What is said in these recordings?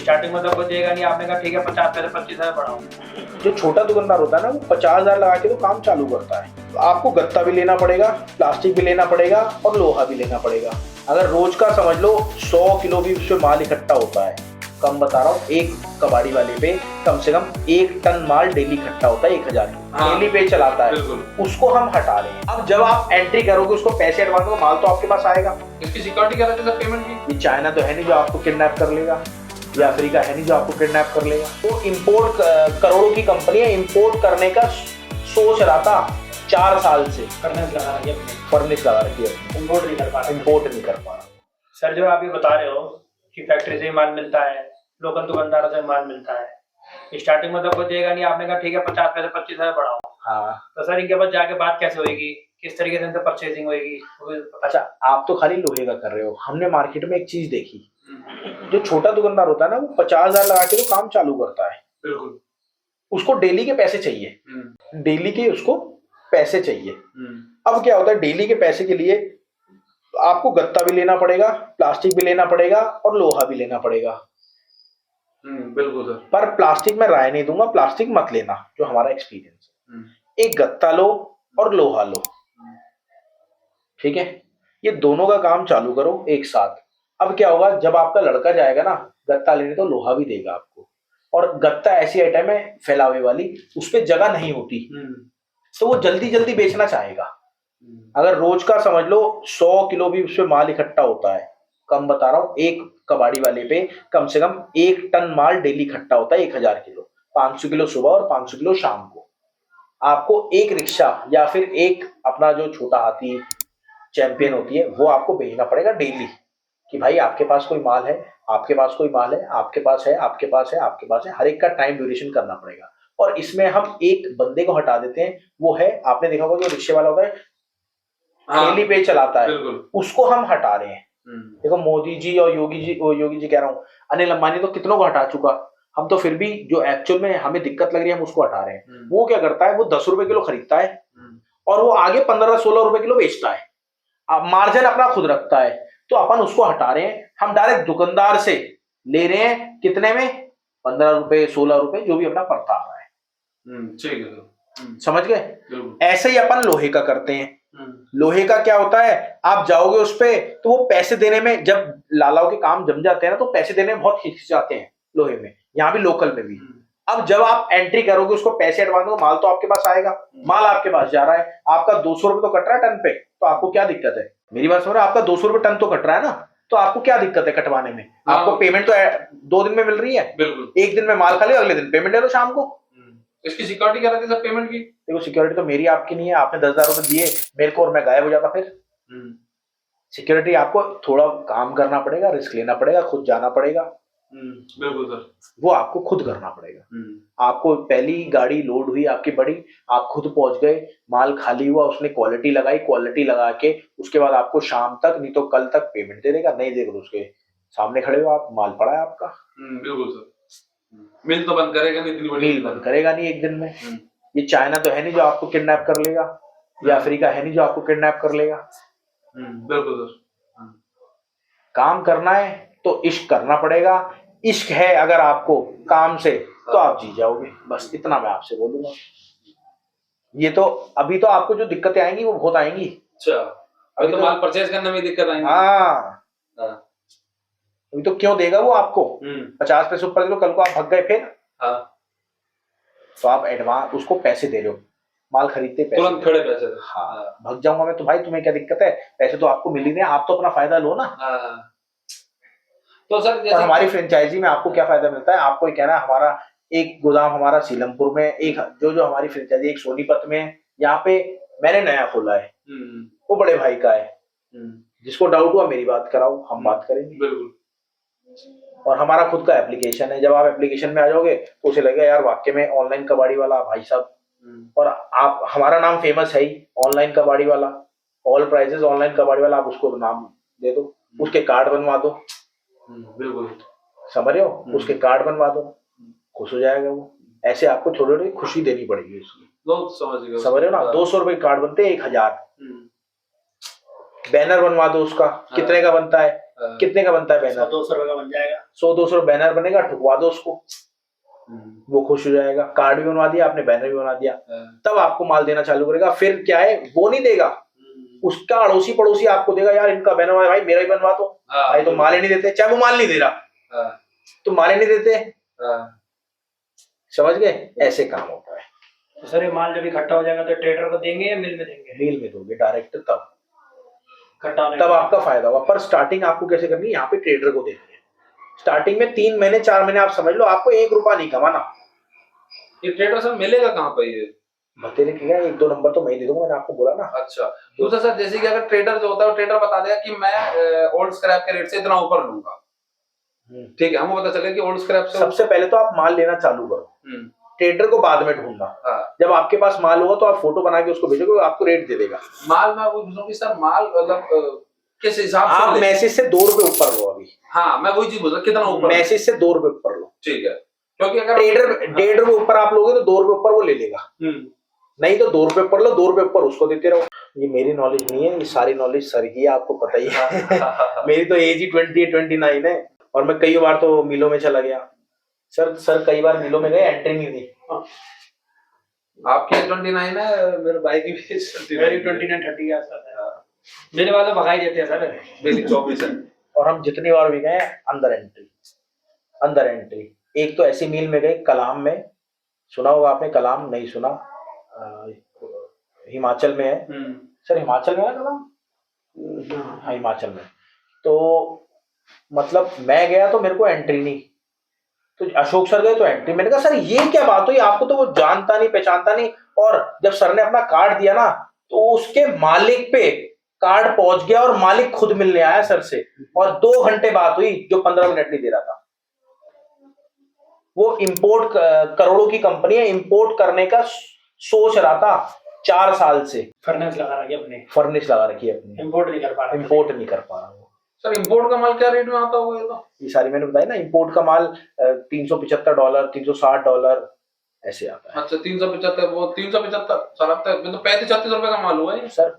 Starting में तो कुछ देगा नहीं, आपने कहा ठीक है 50 पैसे 25,000 बढ़ाओ। जो छोटा दुकानदार होता है ना, वो 50,000 लगा के तो काम चालू करता है। आपको गत्ता भी लेना पड़ेगा, प्लास्टिक भी लेना पड़ेगा और लोहा भी लेना पड़ेगा। अगर रोज का समझ लो 100 किलो भी उसमें माल इकट्ठा होता है, कम बता रहा हूँ, एक कबाड़ी वाले पे कम से कम 1 टन माल डेली इकट्ठा होता है, 1000 डेली पे चलाता है, उसको हम हटा रहे हैं। अब जब आप एंट्री करोगे, उसको पैसे एडवांस दो, माल तो आपके पास आएगा। इसकी सिक्योरिटी क्या रहती है सर पेमेंट की? ये चाइना तो है नहीं जो आपको किडनैप कर लेगा, या अफ्रीका है नहीं जो आपको किडनैप कर लेगा। तो इंपोर्ट करोड़ों की कंपनी है, इंपोर्ट करने का सोच रहा था 4 साल से, फर्नेस लगा रही है, फर्नेस लगा रखी है, इंपोर्ट नहीं कर पा रहा। इंपोर्ट नहीं कर पा रहा। सर जो आप ये बता रहे हो कि फैक्ट्री से ही माल मिलता है, लोकल दुकानदारों से माल मिलता है, स्टार्टिंग में तो कुछ देगा नहीं, आपने कहा ठीक है 50 पैसे 25,000 बढ़ाओ। हाँ, तो सर इनके पास जाके बात कैसे होगी, किस तरीके से इनसे परचेजिंग होगी? अच्छा, आप तो खाली लोहे का कर रहे हो। हमने मार्केट में एक चीज देखी, जो छोटा दुकानदार होता है ना, वो 50,000 लगा के तो काम चालू करता है। बिल्कुल। उसको डेली के पैसे चाहिए, डेली के उसको पैसे चाहिए। अब क्या होता है, डेली के पैसे के लिए आपको गत्ता भी लेना पड़ेगा, प्लास्टिक भी लेना पड़ेगा और लोहा भी लेना पड़ेगा। बिल्कुल सर। पर प्लास्टिक में राय नहीं दूंगा, प्लास्टिक मत लेना, जो हमारा एक्सपीरियंस है। एक गत्ता लो और लोहा लो, ठीक है? ये दोनों का काम चालू करो एक साथ। अब क्या होगा, जब आपका लड़का जाएगा ना गत्ता लेने, तो लोहा भी देगा आपको। और गत्ता ऐसी आइटम है फैलावे वाली, उस पर जगह नहीं होती, तो वो जल्दी जल्दी बेचना चाहेगा। अगर रोज का समझ लो 100 किलो भी उसमें माल इकट्ठा होता है, कम बता रहा हूँ, एक कबाड़ी वाले पे कम से कम 1 टन माल डेली इकट्ठा होता है, 1000 किलो, 500 किलो सुबह और 500 किलो शाम को। आपको एक रिक्शा या फिर एक अपना जो छोटा हाथी चैंपियन होती है, वो आपको भेजना पड़ेगा डेली, कि भाई आपके पास कोई माल है, आपके पास कोई माल है, आपके पास है, आपके पास है, आपके पास है। हर एक का टाइम ड्यूरेशन करना पड़ेगा। और इसमें हम एक बंदे को हटा देते हैं, वो है, आपने देखा होगा जो रिक्शे वाला होता है, डेली पे चलाता है, उसको हम हटा रहे हैं। देखो मोदी जी और योगी जी कह रहा हूँ, अनिल अंबानी तो कितनों को हटा चुका। हम तो फिर भी जो एक्चुअल में हमें दिक्कत लग रही है, हम उसको हटा रहे हैं। वो क्या करता है, वो 10 रुपए किलो खरीदता है और वो आगे 15-16 रुपए किलो बेचता है। अब मार्जिन अपना खुद रखता है, तो अपन उसको हटा रहे हैं। हम डायरेक्ट दुकानदार से ले रहे हैं, कितने में? 15 रुपए 16 रुपए, जो भी अपना पड़ता आ रहा है। ठीक है, समझ गए? ऐसे ही अपन लोहे का करते हैं। लोहे का क्या होता है, आप जाओगे उस पे, तो वो पैसे देने में, जब लालाओं के काम जम जाते हैं ना, तो पैसे देने में बहुत हिचकिचाते हैं लोहे में, यहाँ भी लोकल में भी। अब जब आप एंट्री करोगे, उसको पैसे एडवांस दो, माल तो आपके पास आएगा, माल आपके पास जा रहा है, आपका 200 रुपए तो कट रहा है टन पे, तो आपको क्या दिक्कत है? मेरी बात सुन रहे हो? आपका 200 रुपए टन तो कट रहा है ना, तो आपको क्या दिक्कत है कटवाने में? आपको पेमेंट तो 2 दिन में मिल रही है, एक दिन में माल खाली, अगले दिन पेमेंट ले लो शाम को। इसकी सिक्योरिटी क्या रहती है सर पेमेंट की? देखो, सिक्योरिटी तो मेरी आपकी नहीं है। आपने 10,000 रुपए दिए मेरे को और मैं गायब हो जाता, फिर सिक्योरिटी आपको थोड़ा काम करना पड़ेगा, रिस्क लेना पड़ेगा, खुद जाना पड़ेगा। बिल्कुल सर, वो आपको खुद करना पड़ेगा। आपको पहली गाड़ी लोड हुई आपकी बड़ी, आप खुद पहुंच गए, माल खाली हुआ, उसने क्वालिटी लगाई, क्वालिटी लगा के उसके बाद आपको शाम तक नहीं तो कल तक पेमेंट दे देगा। नहीं देगा तो उसके सामने खड़े हो आप, माल पड़ा है आपका। बिल्कुल सर। मिल तो बंद करेगा नहीं, इतनी बड़ी मिल बंद करेगा नहीं एक दिन में। ये चाइना तो है नहीं जो आपको किडनैप कर लेगा, या अफ्रीका है नहीं जो आपको किडनैप कर लेगा। बिल्कुल सर। काम करना है तो इश्क करना पड़ेगा। इश्क है अगर आपको काम से, तो आप जी जाओगे। बस इतना मैं आपसे बोलूंगा। ये तो अभी तो आपको जो दिक्कतें आएंगी वो बहुत आएंगी। अच्छा, अभी तो माल परचेज करने में दिक्कत आएंगी। हाँ, अभी तो क्यों देगा वो आपको? 50 पैसे ऊपर दे दो, कल को आप भग गए फिर, तो आप एडवांस उसको पैसे दे रहे हो, माल खरीदते पैसे, तुरंत खड़े पैसे। हाँ, भग जाऊंगा मैं तो भाई, तुम्हें क्या दिक्कत है? पैसे तो आपको मिल ही रहे हैं, आप तो अपना फायदा लो ना। तो सर जैसे हमारी फ्रेंचाइजी में आपको क्या फायदा मिलता है? आपको ये कहना है, हमारा एक गोदाम हमारा सीलमपुर में, एक जो हमारी फ्रेंचाइजी एक सोनीपत में, यहाँ पे मैंने नया खोला है, वो बड़े भाई का है। जिसको डाउट हुआ मेरी बात कराओ, हम बात करेंगे। बिल्कुल। और हमारा खुद का एप्लीकेशन है। जब आप एप्लीकेशन में आ जाओगे तो उसे लगेगा यार वाकई में ऑनलाइन कबाड़ी वाला भाई साहब, और आप, हमारा नाम फेमस है ही, ऑनलाइन कबाड़ी वाला, ऑल प्राइजेस ऑनलाइन कबाड़ी वाला, आप उसको नाम दे दो, उसके कार्ड बनवा दो। बिल्कुल, समझ रहे हो? उसके कार्ड बनवा दो, खुश हो जाएगा वो। ऐसे आपको थोड़ी थोड़ी खुशी देनी पड़ेगी उसकी। समझ रहे हो ना? 200 रुपए कार्ड बनते हैं, 1000। बैनर बनवा दो उसका, कितने का बनता है? कितने का बनता है बैनर? 200 रुपए का बन जाएगा। 100-200 बैनर बनेगा, ठुकवा दो उसको, वो खुश हो जाएगा। कार्ड भी बनवा दिया आपने, बैनर भी बना दिया, तब आपको माल देना चालू करेगा। फिर क्या है, वो नहीं देगा, उसका अड़ोसी पड़ोसी आपको देगा, यार इनका बैनर भाई मेरा ही बनवा दो। भाई तो माल ही नहीं देते, चाहे वो माल नहीं दे रहा, तो माल ही नहीं देते। समझ गए? ऐसे काम होता है। तो सर ये माल जब इकट्ठा हो जाएगा तो ट्रेडर को देंगे या मिल में देंगे? मिल में दोगे डायरेक्ट, तब इकट्ठा होने तब आपका फायदा होगा। पर स्टार्टिंग आपको कैसे करनी है, यहाँ पे ट्रेडर को देनी है। स्टार्टिंग में 3 महीने 4 महीने आप समझ लो, आपको 1 रुपया नहीं कमाना। ये ट्रेडर सर मिलेगा कहाँ पे ये? बतेरे किया 1-2 नंबर तो मैं ही दे दूंगा, मैंने आपको बोला ना। अच्छा, दूसरा सर जैसे कि अगर ट्रेडर जो होता है वो ट्रेडर बता देगा कि मैं ओल्ड स्क्रैप के रेट से इतना ऊपर लूंगा, ठीक है, हमको पता चले कि ओल्ड स्क्रैप से। सबसे पहले तो आप माल लेना चालू करो, ट्रेडर को बाद में ढूंढना। जब आपके पास माल होगा तो आप फोटो बना के उसको भेजोगे, आपको रेट दे देगा। माल मैं वो पूछ रहा हूँ कि सर माल मतलब किस हिसाब से? आप मैसेज से 2 रुपए ऊपर लो अभी। हाँ, मैं वही चीज पूछ रहा, कितना ऊपर? मैसेज से 2 रुपए ऊपर लो, ठीक है, क्योंकि अगर ट्रेडर 1.5 रुपए ऊपर आप लोगे तो 2 रुपए ऊपर वो ले लेगा, नहीं तो 2 रुपए ऊपर लो, 2 रुपए ऊपर उसको देते रहो। ये मेरी नॉलेज नहीं है, ये सारी नॉलेज सर की है, आपको पता ही है। मेरी तो एज ही 29 है, और मैं कई बार तो मिलों में चला गया। सर कई बार मिलों में गए, एंट्री नहीं दी। आपकी 29 है, मेरे भाई की भी 29-30 के आसपास है। मेरे वाले भगाई देते हैं सर, मेरी 24 है। और हम जितनी बार भी गए अंदर एंट्री। एक तो ऐसी मील में गए कलाम में, सुना होगा आपने, कलाम नहीं सुना, हिमाचल में है सर, हिमाचल में है कलाम, हाँ हिमाचल में। तो मतलब मैं गया तो मेरे को एंट्री नहीं, तो अशोक सर गए तो एंट्री। मैंने कहा सर ये क्या बात हुई, आपको तो वो जानता नहीं पहचानता नहीं। और जब सर ने अपना कार्ड दिया ना, तो उसके मालिक पे कार्ड पहुंच गया और मालिक खुद मिलने आया सर से, और 2 घंटे बात हुई, जो 15 मिनट नहीं दे रहा था। वो इंपोर्ट करोड़ों की कंपनी है, इंपोर्ट करने का सोच रहा था 4 साल से। फर्नेस लगा रखी अपने, इंपोर्ट नहीं कर पा रहा वो। सर इंपोर्ट का माल क्या रेट में आता होगा? ये सारी मैंने बताया ना, इंपोर्ट का माल $375, $360 ऐसे आता है। अच्छा, 375, वो 375 सर, अब तक मतलब 35-36 रुपए का माल हुआ है सर।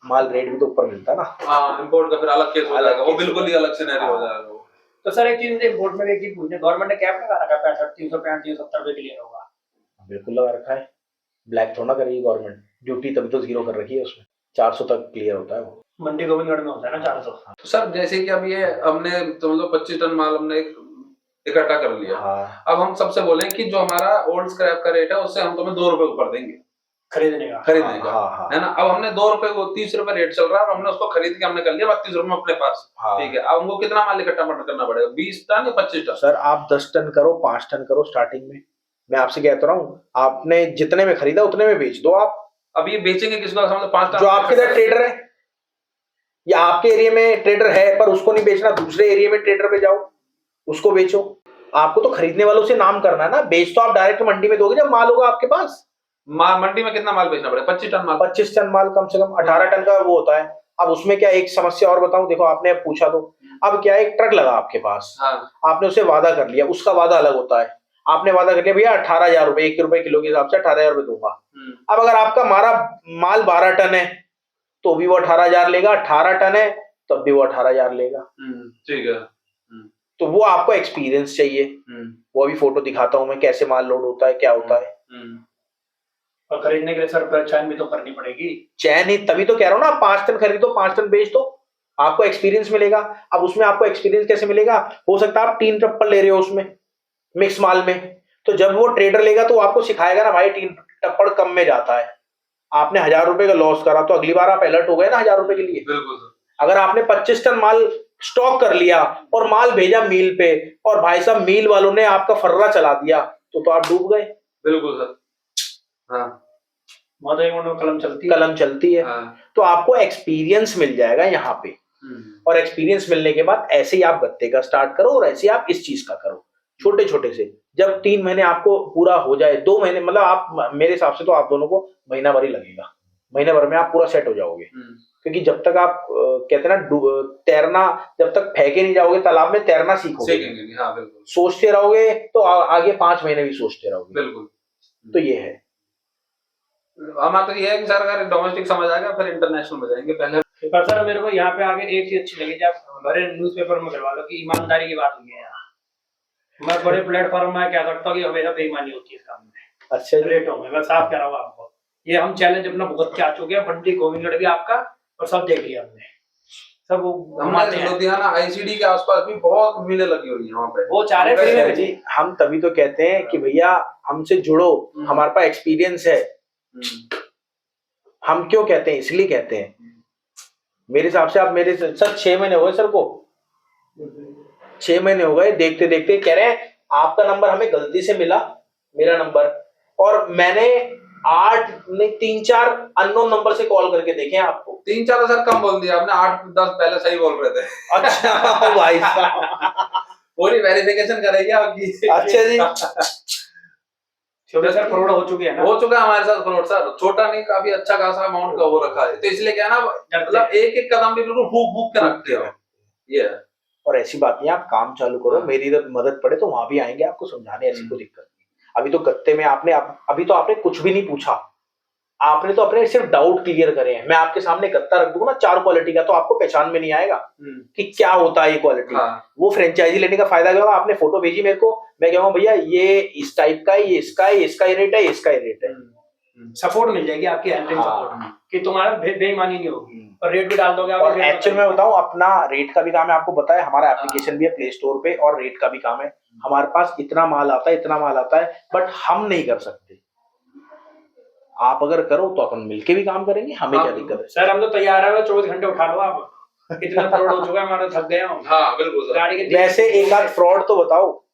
माल रेट भी तो ऊपर मिलता है ना। हाँ, इंपोर्ट का फिर अलग केस हो जाएगा, वो बिल्कुल ही अलग सिनेरियो हो जाएगा। तो सर एक चीज इंपोर्ट में एक चीज पूछने, गवर्नमेंट ने कैप लगा रखा है 65, 365, 370 रुपए क्लियर होगा? बिल्कुल लगा रखा है, ब्लैक थोड़ा करेगी गवर्नमेंट, ड्यूटी तभी तो 0 कर रखी है उसमें, 400 तक क्लियर होता है वो। मंडी गोविंदगढ़ में होता है ना 400। तो सर जैसे कि अब ये हमने समझ लो 25 टन माल हमने इकट्ठा कर लिया। हाँ। अब हम सबसे बोले कि जो हमारा ओल्ड स्क्रैप का रेट है उससे हम तुम्हें 2 रुपए ऊपर देंगे खरीदने का, हाँ। है ना। अब हमने 2 रुपए को 30 रुपए रेट चल रहा है और हमने उसको खरीद के हमने कर लिया 32 रुपए में अपने पास, ठीक है। अब हमको कितना माल इकट्ठा करना पड़ेगा, 20 टन या 25 टन? सर आप 10 टन करो, 5 टन करो स्टार्टिंग में। मैं आपसे कहता रहा हूँ, आपने जितने में खरीदा उतने में बेच दो आप। अब ये बेचेंगे किसको? समझो 5 टन जो आपके इधर ट्रेडर है, या आपके एरिया में ट्रेडर है पर उसको नहीं बेचना, दूसरे एरिया में ट्रेडर पे जाओ, उसको बेचो। आपको तो खरीदने वालों से नाम करना है ना, बेच तो आप डायरेक्ट मंडी में दोगे जब माल होगा आपके पास। मंडी में कितना माल बेचना पड़ेगा? 25 टन माल। 25 टन माल, कम से कम 18 टन का वो होता है। अब उसमें क्या एक समस्या और बताऊं, देखो आपने पूछा तो, अब क्या एक ट्रक लगा आपके पास, आपने उसे वादा कर लिया, उसका वादा अलग होता है। आपने वादा कर लिया भैया 18,000 रुपए, 1 रुपए किलो के हिसाब से 18,000 रुपए दूंगा। अब अगर आपका माल 12 टन है तो भी वो 18,000 लेगा, 18 टन है तब भी वो 18,000 लेगा, ठीक है। तो वो आपको एक्सपीरियंस चाहिए। वो अभी फोटो दिखाता हूं मैं, कैसे माल लोड होता है, क्या होता है। और खरीदने के लिए सर चैन भी तो करनी पड़ेगी। चैन ही, तभी तो कह रहा हूँ ना, 5 टन खरीदो 5 टन बेच दो, आपको एक्सपीरियंस मिलेगा। अब उसमें आपको एक्सपीरियंस कैसे मिलेगा? हो सकता है आप 3 टप्पल ले रहे हो उसमें मिक्स माल में, तो जब वो ट्रेडर लेगा तो आपको सिखाएगा ना भाई 3 टप्पड़ कम में जाता है। आपने 1,000 रुपए का लॉस करा तो अगली बार आप अलर्ट हो गए ना 1,000 रुपए के लिए। बिल्कुल। अगर आपने 25 टन माल स्टॉक कर लिया और माल भेजा मील पे, और भाई साहब मील वालों ने आपका फर्रा चला दिया, तो आप डूब गए। बिल्कुल सर। हाँ, कलम चलती है। तो आपको एक्सपीरियंस मिल जाएगा यहाँ पे, और एक्सपीरियंस मिलने के बाद ऐसे ही आप गत्ते का स्टार्ट करो, और ऐसे ही आप इस चीज का करो छोटे छोटे से। जब 3 महीने आपको पूरा हो जाए, 2 महीने, मतलब आप, मेरे हिसाब से तो आप दोनों को महीना भर ही लगेगा, महीने भर में आप पूरा सेट हो जाओगे। क्योंकि जब तक आप कहते हैं ना तैरना, जब तक फेंके नहीं जाओगे तालाब में, तैरना सीखोगे। हाँ, बिल्कुल। सोचते रहोगे तो आगे 5 महीने भी सोचते रहोगे। बिल्कुल। तो ये है हमारा तो ये है कि सर अगर डोमेस्टिक समझ आ गया फिर इंटरनेशनल में जाएंगे। पहले पर सर मेरे को यहाँ पे आगे एक चीज अच्छी लगी, जब बड़े न्यूज़पेपर में करवा लो कि ईमानदारी की बात हुई है यहाँ। मैं बड़े प्लेटफॉर्म में कह सकता हूँ कि हमेशा बेईमानी होती है इस काम में, अच्छा जी। रेटों में। मैं साफ कह रहा हूँ आपको, ये हम चैलेंज अपना भुगत के आ चुके हैं। बंटी गोविंदगढ़ भी आपका और सब देख लिया हमने, सब घुमाते हमने हैं। लुधियाना आईसीडी के आसपास भी बहुत मिलें लगी हुई है वहाँ पे। वो चाह रहे फ्री में जी, हम तभी तो कहते हैं कि भैया हमसे जुड़ो, हमारे पास एक्सपीरियंस है। हम क्यों कहते हैं, इसलिए कहते हैं। मेरे हिसाब से आप मेरे सर 6 महीने हो गए सर को, 6 महीने हो गए देखते देखते। कह रहे हैं आपका नंबर हमें गलती से मिला, मेरा नंबर, और मैंने 8 नहीं 3-4 अननोन नंबर से कॉल करके देखे हैं आपको। 3-4 सर कम बोल दिया आपने, 8-10 पहले सही बोल रहे थे। अच्छा भाई साहब, पूरी वेरिफिकेशन करेगी आपकी। अच्छा जी। छोटे सर फ्रॉड हो चुके हैं ना, हो चुका है हमारे साथ फ्रॉड सर, छोटा नहीं काफी अच्छा खासा अमाउंट का हो रखा है। तो इसलिए क्या है ना, मतलब एक एक कदम भी बिल्कुल फूक फूक के रखते हो ये। और ऐसी बात नहीं, आप काम चालू करो, मेरी जब मदद पड़े तो वहां भी आएंगे आपको समझाने, ऐसी कोई दिक्कत नहीं। अभी तो गत्ते में आपने अभी तो आपने कुछ भी नहीं पूछा, आपने तो अपने सिर्फ डाउट क्लियर करे हैं। मैं आपके सामने गत्ता रख दूंगा ना 4 क्वालिटी का, तो आपको पहचान में नहीं आएगा कि क्या होता है ये क्वालिटी। वो फ्रेंचाइजी लेने का फायदा क्या होगा, आपने फोटो भेजी मेरे को, मैं कहूँगा भैया ये इस टाइप का है, ये इसका है, इसका ही रेट है, इसका ही रेट है। सपोर्ट मिल जाएगी आपकी, हेल्पिंग सपोर्ट, कि तुम्हारा बेईमानी नहीं होगी, और रेट भी डाल दोगे आप। और एक्चुअल में बताऊं, अपना रेट का भी काम है, आपको बताया हमारा एप्लीकेशन भी है प्ले स्टोर पे, और रेट का भी काम है। हमारे पास इतना माल आता है, इतना माल आता है, बट हम नहीं कर सकते। आप अगर करो तो अपन मिलके भी काम करेंगे, हमें क्या दिक्कत है। सर हम तो तैयार है, 24 घंटे उठा लो आप, कितना फ्रॉड हो चुका है हमारा, थक गया हूँ। हाँ बिल्कुल गाड़ी के वैसे एक आध फ्रॉड तो बताओ।